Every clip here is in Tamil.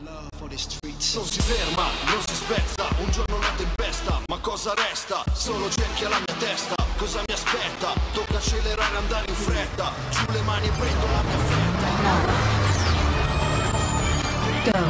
For the streets. Non si ferma, non si spezza, un giorno una tempesta, ma cosa resta? Solo cerchi alla mia testa, cosa mi aspetta? Tocca accelerare, andare in fretta, giù le mani e prendo la mia fetta. Go.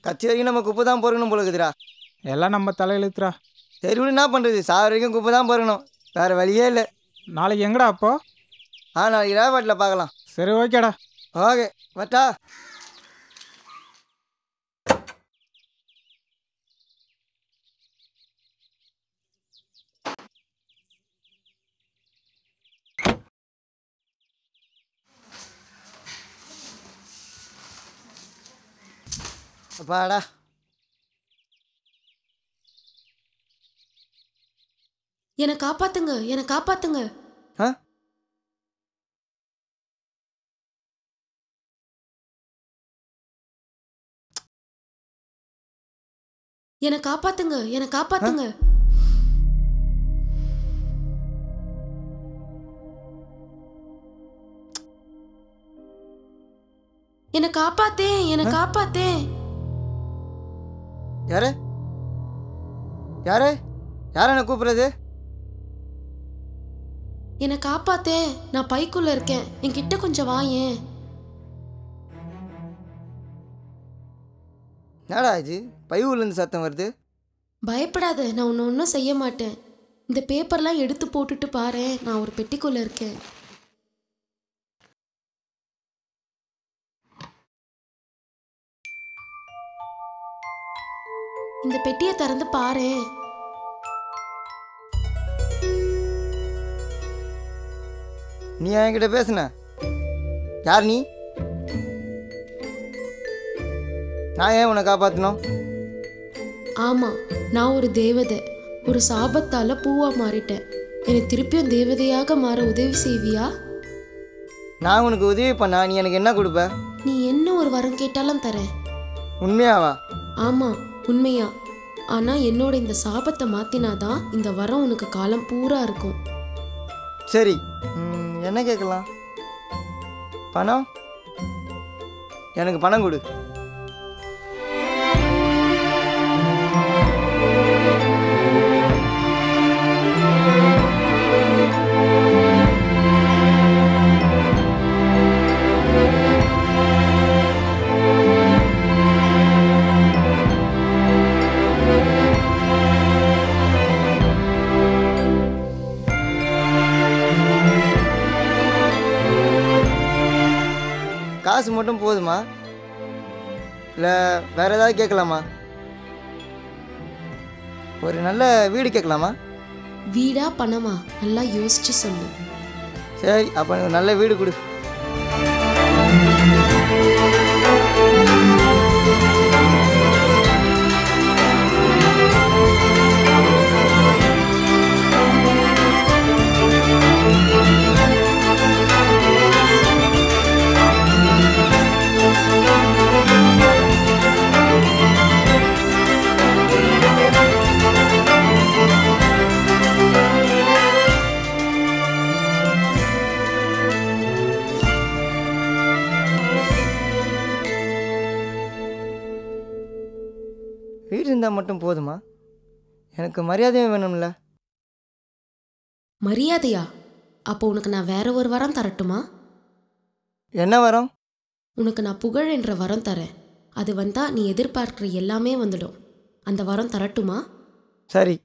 கட்சி வரைக்கும் நம்ம குப்பை தான் பொறுக்கணும் போல இருக்குதுடா. எல்லாம் நம்ம தலையெழுத்துறா. சரி விட என்ன பண்ணுறது, சாவ வரைக்கும் குப்பை தான் பொறுக்கணும், வேறு வழியே இல்லை. நாளைக்கு எங்கடா அப்போ? நாளைக்கு ரேபாட்டில் பார்க்கலாம். சரி ஓகேடா. ஓகே வட்டா. அப்பாடா. என்னை காப்பாத்துங்க, என்னை காப்பாத்துங்க. என்னை காப்பாத்துங்க, என்னை காப்பாத்துங்க. என்னை காப்பாத்தேன், என்னை காப்பாத்தேன். யாரு யாரு யார என்ன கூப்பிடுறது? என்னை காப்பாத்தேன், நான் பைக்குள்ள இருக்கேன், என்கிட்ட கொஞ்சம் வாயேன். என்னடா இது பை உள்ளேருந்து சத்தம் வருது? பயப்படாத, நான் உன்னை ஒன்றும் செய்ய மாட்டேன். இந்த பேப்பர்லாம் எடுத்து போட்டுட்டு பாரு, நான் ஒரு பெட்டிக்குள்ள இருக்கேன். இந்த பெட்டியை திறந்து பாரு. நீ என்கிட்ட பேசுன? யார் நீ? நான் ஏன் உன்னை காப்பாற்றணும்? ஆமா, நான் ஒரு தேவதை. ஒரு சாபத்தால பூவா மாறிட்டேன். என்னை திருப்பியும் தேவதையாக மாற உதவி செய்வியா? நான் உனக்கு உதவி பண்ணா நீ எனக்கு என்ன கொடுப்ப? நீ என்ன ஒரு வரம் கேட்டாலும் தரேன். உண்மையாவா? ஆமா உண்மையா. ஆனா என்னோட இந்த சாபத்தை மாத்தினாதான் இந்த வரம் உனக்கு காலம் பூரா இருக்கும். சரி, என்ன கேட்கலாம்? பணம்? எனக்கு பணம் கொடு. காசு மட்டும் போதுமா, இல்லை வேற ஏதாவது கேட்கலாமா? ஒரு நல்ல வீடு கேட்கலாமா? வீடா பணமா? நல்லா யோசிச்சு சொல்லு. சரி, அப்போ எனக்கு நல்ல வீடு கொடு. வீடு இருந்தால் மட்டும் போதுமா? எனக்கு மரியாதையும் வேணும்ல. மரியாதையா? அப்போ உனக்கு நான் வேற ஒரு வரம் தரட்டுமா? என்ன வரம்? உனக்கு நான் புகழ் என்ற வரம் தரேன். அது வந்தா நீ எதிர்பார்க்கிற எல்லாமே வந்துடும். அந்த வரம் தரட்டுமா? சரி.